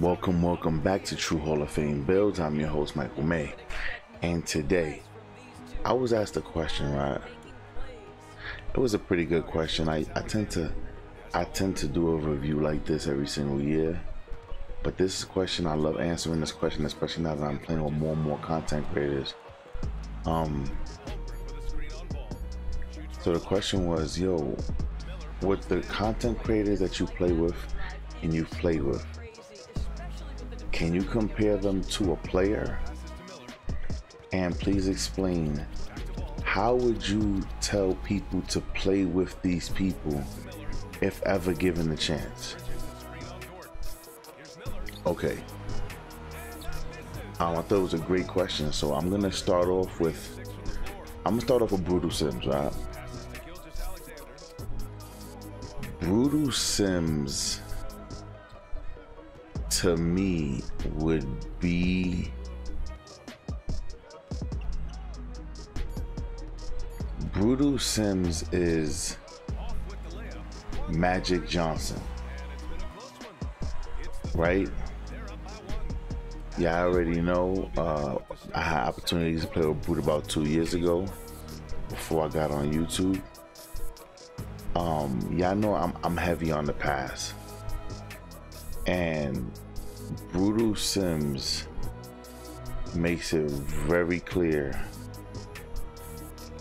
Welcome back to True Hall of Fame Builds. I'm your host, Michael May. And today, I was asked a question, right? It was a pretty good question. I tend to do a review like this every single year. But this is a question, I love answering this question, especially now that I'm playing with more and more content creators. So the question was, yo, with the content creators that you play with and you've played with, can you compare them to a player? And please explain, how would you tell people to play with these people if ever given the chance? Okay. I thought it was a great question, so I'm gonna start off with Brutal Sims, right? Brutal Sims to me would be Brutal Sims is Magic Johnson, right? Yeah, I already know. I had opportunities to play with Brute about 2 years ago before I got on YouTube. Yeah, I know I'm heavy on the pass, and Brutal Sims makes it very clear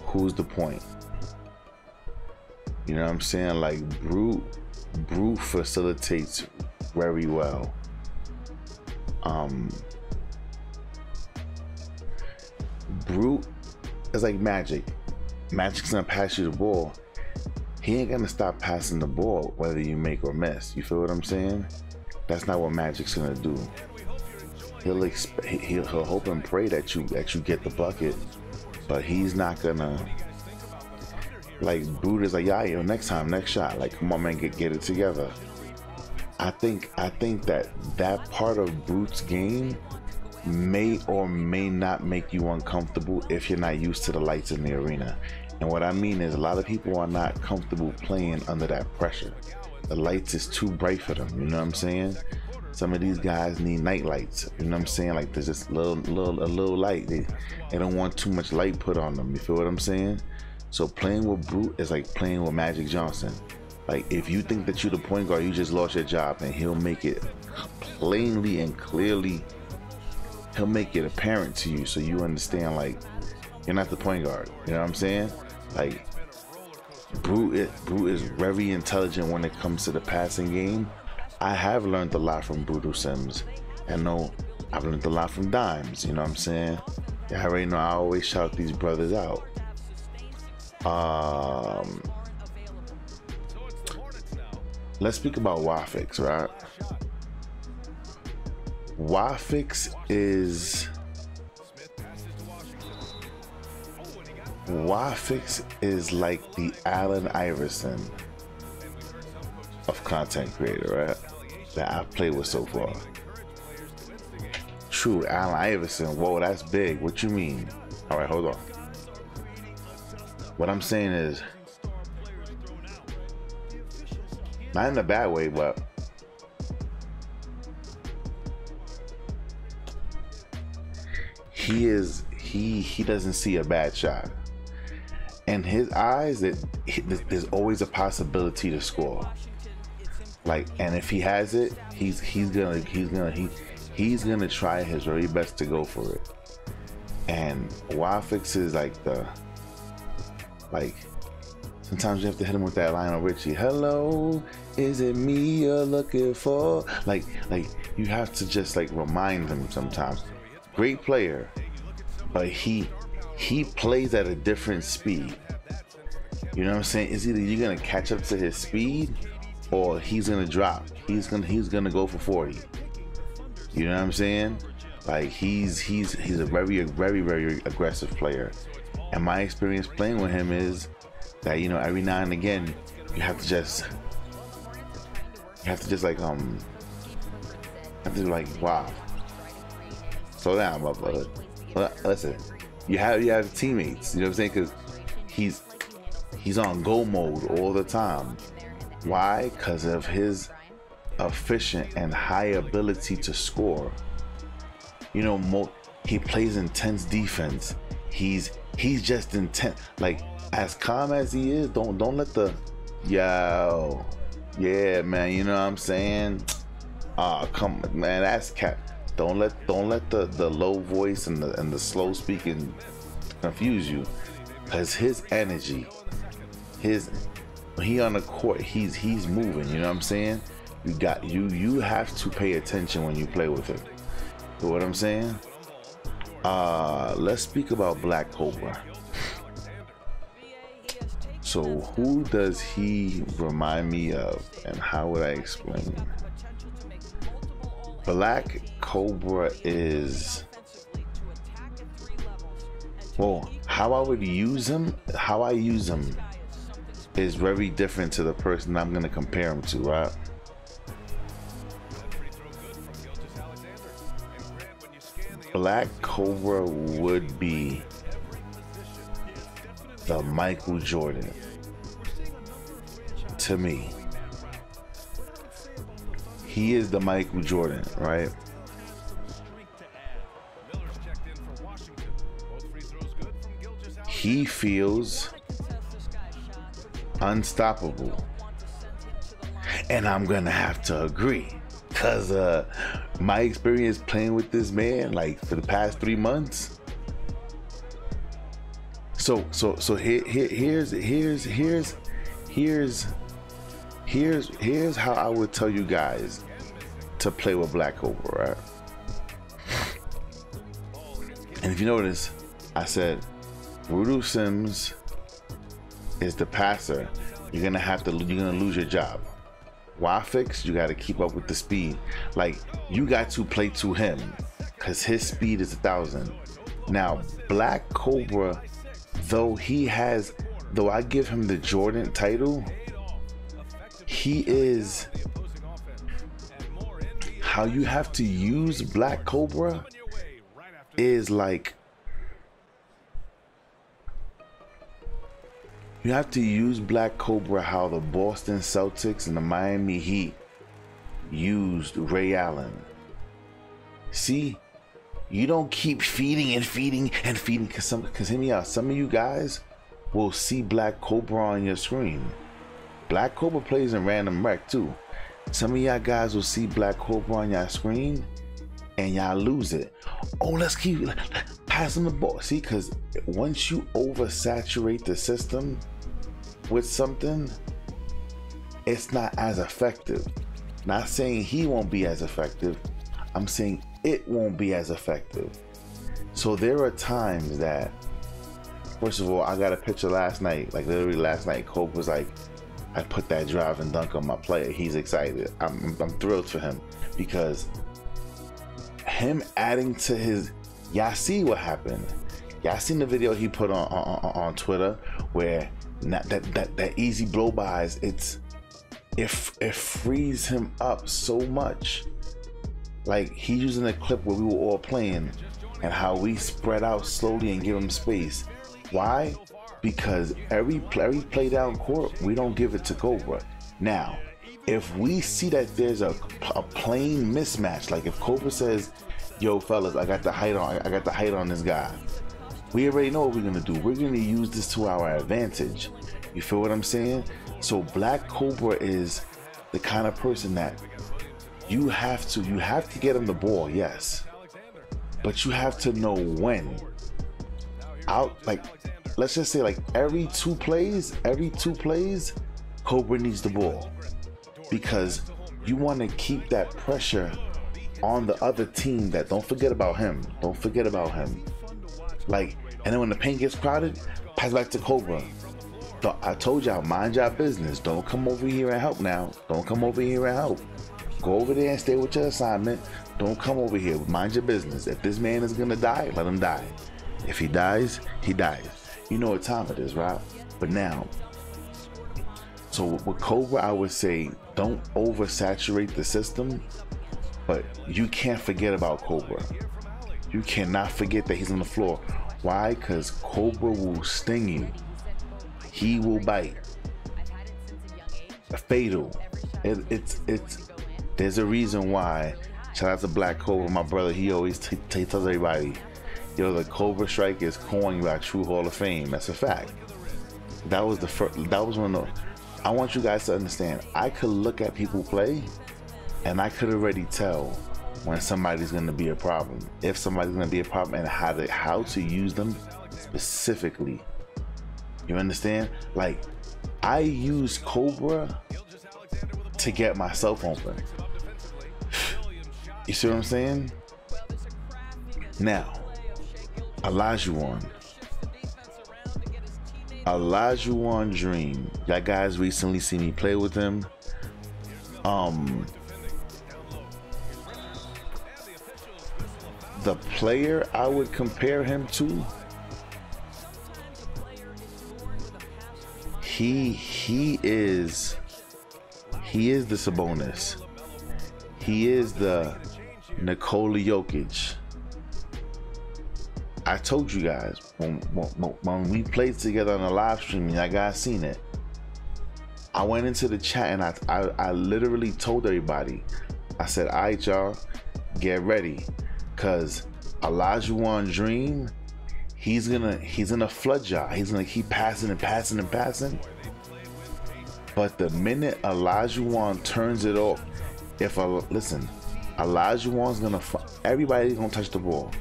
who's the point. You know what I'm saying? Like Brute facilitates very well. Brute is like Magic. Magic's gonna pass you the ball. He ain't gonna stop passing the ball whether you make or miss. You feel what I'm saying? That's not what Magic's gonna do. He'll hope and pray that you get the bucket, but he's not gonna. Like Brute is like, yeah, yo, next time, next shot. Like, come on, man, get it together. I think that part of Brute's game may or may not make you uncomfortable if you're not used to the lights in the arena. And what I mean is, a lot of people are not comfortable playing under that pressure. The lights is too bright for them, you know what I'm saying? Some of these guys need night lights, you know what I'm saying? Like, there's just a little light. They don't want too much light put on them, you feel what I'm saying? So playing with Brute is like playing with Magic Johnson. Like, if you think that you're the point guard, you just lost your job, and he'll make it plainly and clearly, he'll make it apparent to you so you understand, like, you're not the point guard, you know what I'm saying? Like, Brute is very intelligent when it comes to the passing game. I have learned a lot from Brutal Sims. I know I've learned a lot from Dimes, you know what I'm saying? You already know I always shout these brothers out. Let's speak about Wafix, right? Wafix is like the Allen Iverson of content creator, right? That I've played with so far. True, Allen Iverson. Whoa, that's big. What you mean? All right, hold on. What I'm saying is, not in a bad way, but he doesn't see a bad shot. In his eyes, there's always a possibility to score. Like, and if he has it, he's gonna try his very best to go for it. And Wafix is like sometimes you have to hit him with that Lionel Richie. Hello, is it me you're looking for? Like you have to just like remind him sometimes. Great player, but he plays at a different speed. You know what I'm saying? It's either you're gonna catch up to his speed or he's gonna drop. He's gonna go for 40. You know what I'm saying? Like he's a very aggressive player. And my experience playing with him is that, you know, every now and again you have to just like wow, slow down, my brother. Listen, you have teammates, you know what I'm saying? Because he's on go mode all the time. Why? Because of his efficient and high ability to score. You know, he plays intense defense. He's just intense. Like, as calm as he is, don't let the yeah, man, you know what I'm saying? Come, man, that's cap. Don't let the low voice and the slow speaking confuse you, because his energy, when he on the court, he's moving. You know what I'm saying? You have to pay attention when you play with him. You know what I'm saying? Let's speak about Black Cobra. So who does he remind me of, and how would I explain? Black Cobra is, well, how I use him is very different to the person I'm gonna compare him to, right? Black Cobra would be the Michael Jordan to me. He is the Michael Jordan, right? He feels unstoppable, and I'm gonna have to agree, because my experience playing with this man, like, for the past 3 months. So here's how I would tell you guys to play with Black Cobra, right? And if you notice, I said Voodoo Sims is the passer. You're gonna lose your job. Wafix, you got to keep up with the speed. Like, you got to play to him, because his speed is 1,000. Now, Black Cobra, though I give him the Jordan title, he is, how you have to use Black Cobra is like, you have to use Black Cobra how the Boston Celtics and the Miami Heat used Ray Allen. See, you don't keep feeding, because hear me out, some of you guys will see Black Cobra on your screen. Black Cobra plays in Random Rec too. Some of y'all guys will see Black Cobra on your screen and y'all lose it. Oh, let's keep passing the ball. See, because once you oversaturate the system with something, it's not as effective. Not saying he won't be as effective, I'm saying it won't be as effective. So there are times that, first of all, I got a picture last night, like literally last night, Cope was like, I put that drive and dunk on my player. He's excited. I'm thrilled for him, because him adding to his, y'all see what happened. Y'all seen the video he put on Twitter where that easy blow bys, it frees him up so much. Like, he's using a clip where we were all playing and how we spread out slowly and give him space. Why? Because every play down court, we don't give it to Cobra. Now, if we see that there's a plain mismatch, like if Cobra says, yo fellas, I got the height on this guy, we already know what we're gonna do. We're gonna use this to our advantage. You feel what I'm saying? So Black Cobra is the kind of person that you have to get him the ball, yes, but you have to know when. Like, let's just say, like, every two plays, Cobra needs the ball, because you want to keep that pressure on the other team. That don't forget about him. Like, and then when the paint gets crowded, pass back to Cobra. I told y'all, mind your business. Don't come over here and help now. Don't come over here and help. Go over there and stay with your assignment. Don't come over here. Mind your business. If this man is gonna die, let him die. If he dies, he dies. You know what time it is, right? But now, so with Cobra, I would say don't oversaturate the system, but you can't forget about Cobra. You cannot forget that he's on the floor. Why? Because Cobra will sting you. He will bite. Fatal. There's a reason why. Shout out to Black Cobra, my brother. He always tells everybody, yo, the Cobra Strike is coined by True Hall of Fame. That's a fact. That was the first. That was one of. I want you guys to understand. I could look at people play, and I could already tell when somebody's going to be a problem, if somebody's going to be a problem, and how to use them specifically. You understand? Like, I use Cobra to get myself open. You see what I'm saying? Now, Olajuwon Dream. Y'all guys recently see me play with him. The player I would compare him to, he is the Sabonis. He is the Nikola Jokic. I told you guys when we played together on the live stream, and I guys seen it. I went into the chat and I literally told everybody, I said, all right, y'all, get ready, cause Olajuwon Dream, he's gonna flood y'all. He's gonna keep passing and passing and passing. But the minute Olajuwon turns it off, listen, Olajuwon's gonna, everybody's gonna touch the ball.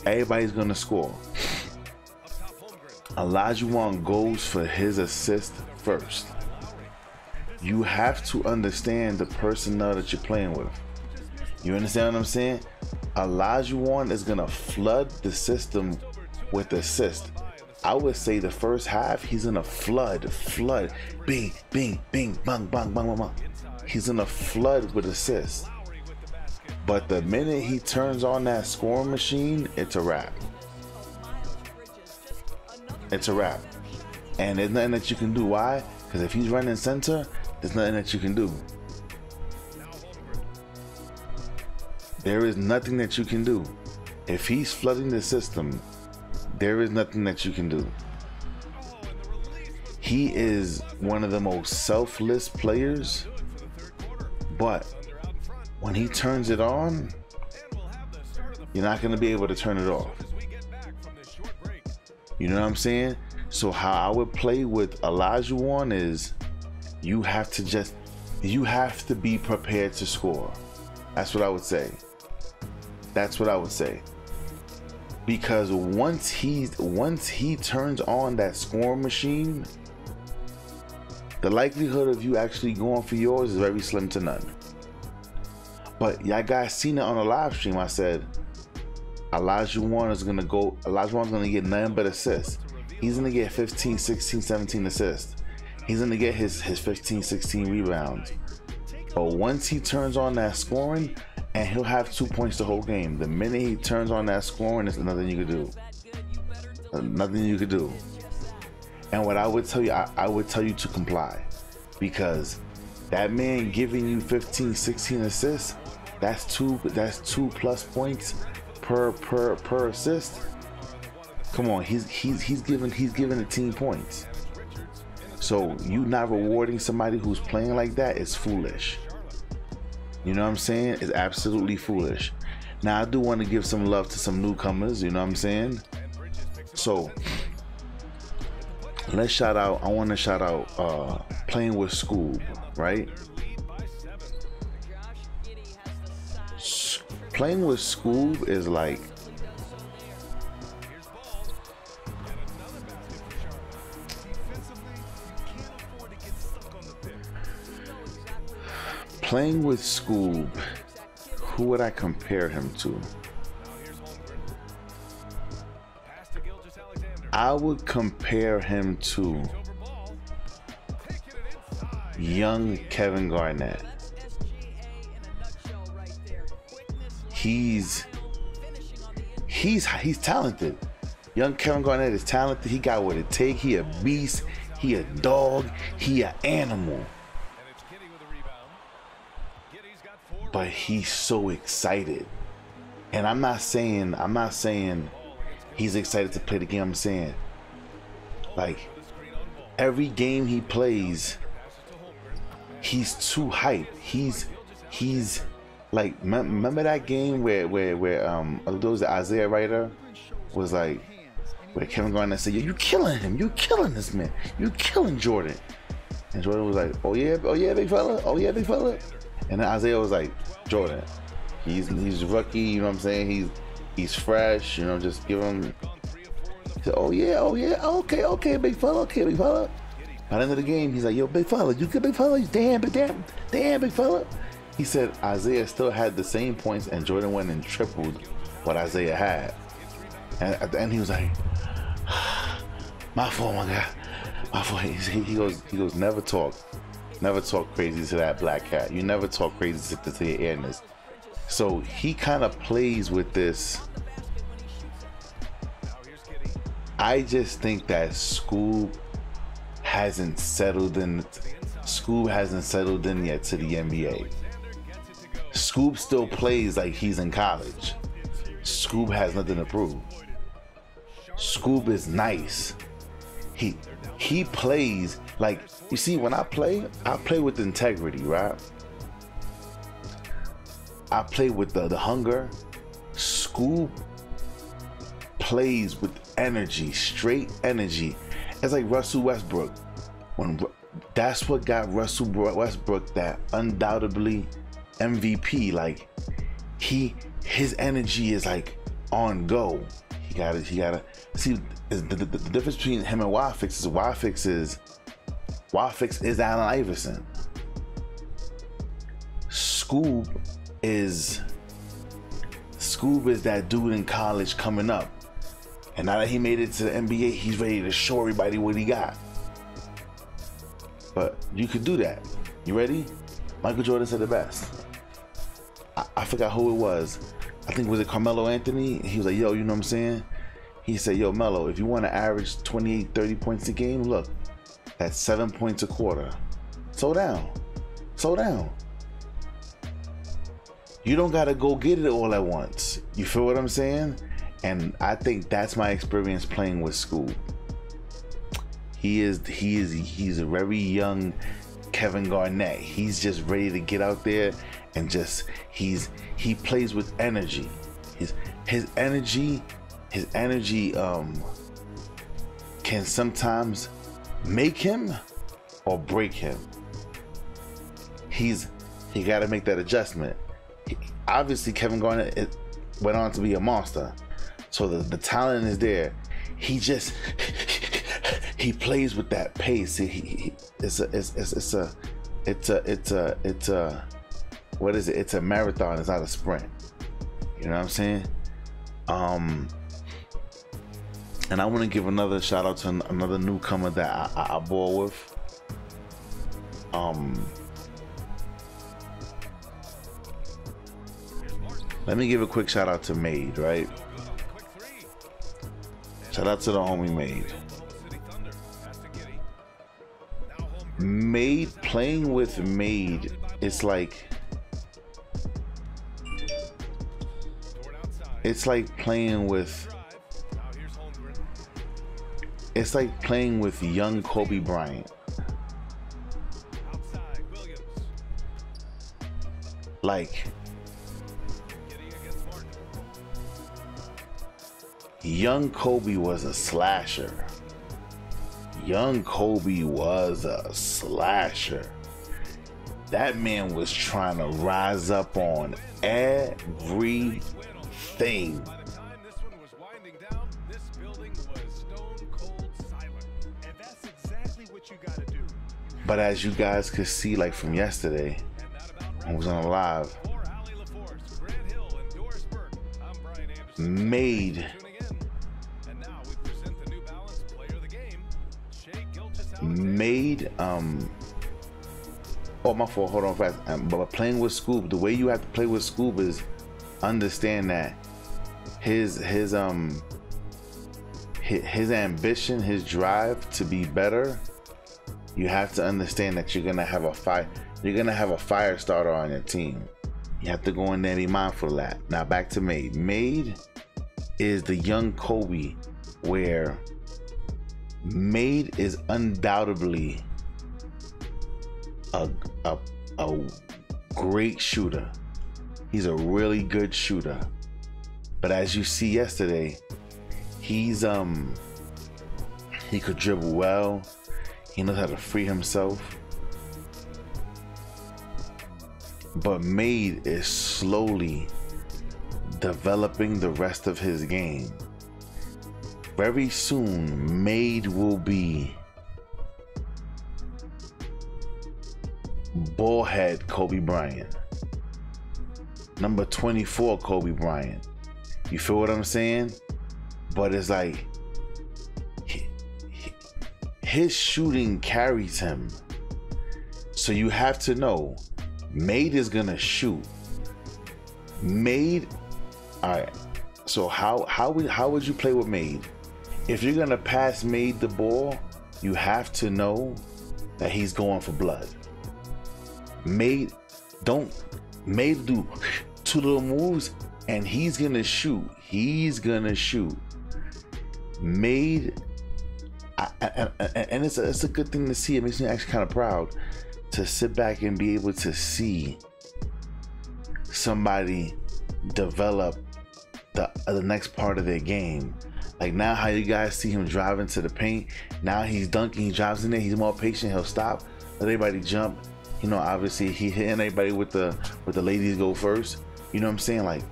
Everybody's gonna score. Olajuwon goes for his assist first. You have to understand the personnel that you're playing with. You understand what I'm saying? Olajuwon is gonna flood the system with assists. I would say the first half, he's gonna flood, bing, bing, bing, bang, bang, bang, bang, bang. He's gonna flood with assists. But the minute he turns on that scoring machine, it's a wrap. It's a wrap. And there's nothing that you can do. Why? Because if he's running center, there's nothing that you can do. There is nothing that you can do. If he's flooding the system, there is nothing that you can do. He is one of the most selfless players, but when he turns it on, you're not going to be able to turn it off. You know what I'm saying? So how I would play with Olajuwon is, you have to be prepared to score. That's what I would say. That's what I would say. Because once he turns on that scoring machine, the likelihood of you actually going for yours is very slim to none. But y'all guys seen it on the live stream. I said Olajuwon's gonna get nothing but assists. He's gonna get 15, 16, 17 assists. He's gonna get his 15, 16 rebounds. But once he turns on that scoring, and he'll have 2 points the whole game. The minute he turns on that scoring, there's nothing you could do. Nothing you could do. And what I would tell you, I would tell you to comply. Because that man giving you 15, 16 assists, that's two plus points per assist. Come on, he's giving the team points. So you not rewarding somebody who's playing like that is foolish. You know what I'm saying? It's absolutely foolish. Now I do want to give some love to some newcomers, you know what I'm saying? So let's shout out, I want to shout out Playing with Scoob, right? Playing with Scoob is like, Playing with Scoob, who would I compare him to? I would compare him to young Kevin Garnett. He's talented. Young Kevin Garnett is talented. He got what it takes. He a beast. He a dog. He an animal. But he's so excited. And I'm not saying he's excited to play the game. I'm saying, like, every game he plays, he's too hyped. he's like, remember that game where there was the Isaiah Writer was like, where Kevin Garnett said, you killing him, you killing this man, you killing Jordan. And Jordan was like, oh yeah, big fella, oh yeah, big fella. And then Isaiah was like, Jordan, he's rookie, you know what I'm saying? He's fresh, you know, just give him. He said, oh yeah, okay, big fella, okay, big fella. By the end of the game, he's like, yo, big fella, you good, big fella? Damn, big fella. He said Isaiah still had the same points, and Jordan went and tripled what Isaiah had. And at the end, he was like, my fault, my guy, my fault. He goes, never talk crazy to that black cat. You never talk crazy to your airness. So he kind of plays with this. I just think that Scoob hasn't settled in yet to the NBA. Scoob still plays like he's in college. Scoob has nothing to prove. Scoob is nice. He plays like, you see, when I play with integrity, right? I play with the hunger. Scoob plays with energy, straight energy. It's like Russell Westbrook. That's what got Russell Westbrook that undoubtedly MVP. Like his energy is like on go. He gotta see the difference between him and Wafix is Wafix is Allen Iverson. Scoob is that dude in college coming up. And now that he made it to the NBA, he's ready to show everybody what he got. But you could do that. You ready? Michael Jordan said the best. I forgot who it was. I think, was it Carmelo Anthony? He was like, yo, you know what I'm saying? He said, yo, Melo, if you want to average 28, 30 points a game, look, that's 7 points a quarter. Slow down. You don't got to go get it all at once. You feel what I'm saying? And I think that's my experience playing with Scoob. He's a very young Kevin Garnett. He's just ready to get out there and he plays with energy. His energy can sometimes make him or break him. He got to make that adjustment. Obviously, Kevin Garnett went on to be a monster. So the talent is there. He plays with that pace. It's a marathon. It's not a sprint. You know what I'm saying? And I want to give another shout out to another newcomer that I ball with. Let me give a quick shout out to Made, right? Shout out to the homie Made, playing with Made, it's like playing with young Kobe Bryant. Like, young Kobe was a slasher. That man was trying to rise up on everything. But as you guys could see, like from yesterday, I was on a live. Made oh, my fault, hold on fast. But playing with Scoob, the way you have to play with Scoob is understand that his ambition, his drive to be better, you have to understand that you're gonna have a fire starter on your team. You have to go in there and be mindful of that. Now back to Made. Made is the young Kobe, where Made is undoubtedly great shooter. He's a really good shooter. But as you see yesterday, he's he could dribble well. He knows how to free himself. But Made is slowly developing the rest of his game. Very soon, Made will be ballhead Kobe Bryant. Number 24 Kobe Bryant. You feel what I'm saying? But it's like his shooting carries him. So you have to know, Made is gonna shoot. Made, all right. So how would you play with Made? If you're gonna pass Made the ball, you have to know that he's going for blood. Made do 2 little moves and he's gonna shoot. He's gonna shoot. Made, and it's a good thing to see. It makes me actually kind of proud to sit back and be able to see somebody develop the next part of their game. Like now, how you guys see him driving to the paint. Now he's dunking. He drives in there. He's more patient. He'll stop, let everybody jump. You know, obviously he hitting everybody with the ladies go first. You know what I'm saying? Like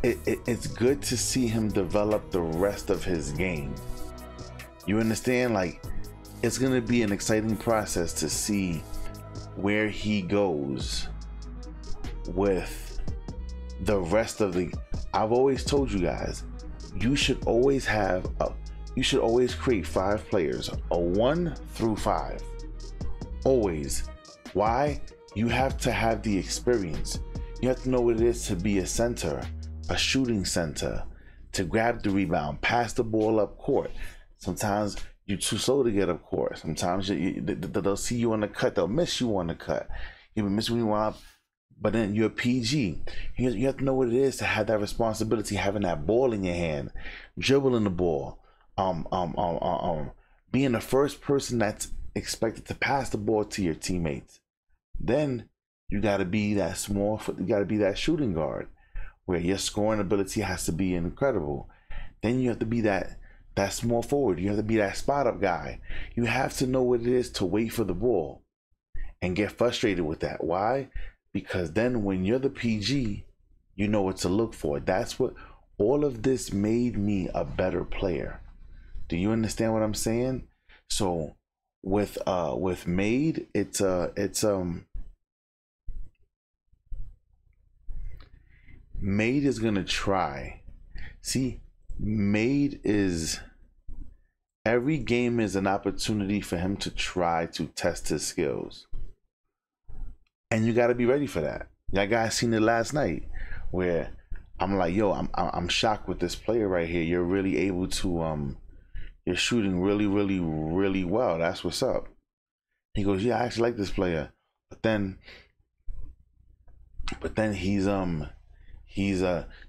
it's good to see him develop the rest of his game. You understand? Like it's gonna be an exciting process to see where he goes with the rest of the. I've always told you guys, you should always create 5 players, a 1 through 5. Always. Why? You have to have the experience. You have to know what it is to be a center, a shooting center, to grab the rebound, pass the ball up court. Sometimes you're too slow to get up court. Sometimes they'll see you on the cut. They'll miss you on the cut. You miss when you want up, but then you're a PG. You have to know what it is to have that responsibility, having that ball in your hand, dribbling the ball, being the first person that's expected to pass the ball to your teammates. Then you got to be that you got to be that shooting guard where your scoring ability has to be incredible. Then you have to be that small forward. You have to be that spot up guy. You have to know what it is to wait for the ball and get frustrated with that. Why? Because then when you're the PG, you know what to look for. That's what all of this made me a better player. Do you understand what I'm saying? So with Made, Made is gonna try. See, Made is, every game is an opportunity for him to try to test his skills. And you gotta be ready for that. Y'all guys seen it last night where I'm like, yo, I'm shocked with this player right here. You're really able to you're shooting really, really, really well. That's what's up. He goes, yeah, I actually like this player. But then he's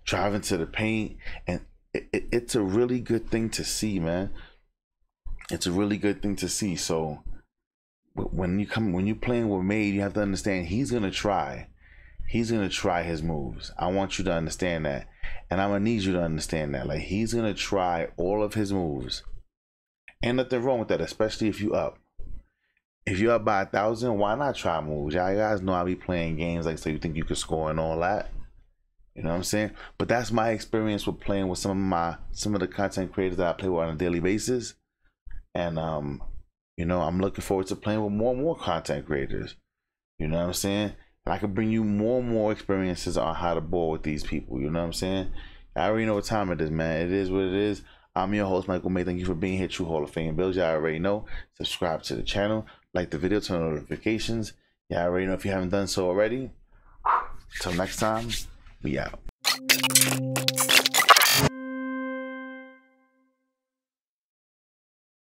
driving to the paint, and it's a really good thing to see, man. It's a really good thing to see. So when you're playing with Made, you have to understand he's gonna try his moves. I want you to understand that, and I'm gonna need you to understand that. Like, he's gonna try all of his moves. Ain't nothing wrong with that, especially if you up. If you're up by 1,000, why not try moves? Y'all guys know I be playing games like, so you think you could score and all that. You know what I'm saying? But that's my experience with playing with some of the content creators that I play with on a daily basis. And you know, I'm looking forward to playing with more and more content creators. You know what I'm saying? And I can bring you more and more experiences on how to ball with these people. You know what I'm saying? I already know what time it is, man. It is what it is. I'm your host, Michael May. Thank you for being here, True Hall of Fame Bills. Y'all already know. Subscribe to the channel, like the video, turn on notifications. Y'all already know if you haven't done so already. Till next time, we out.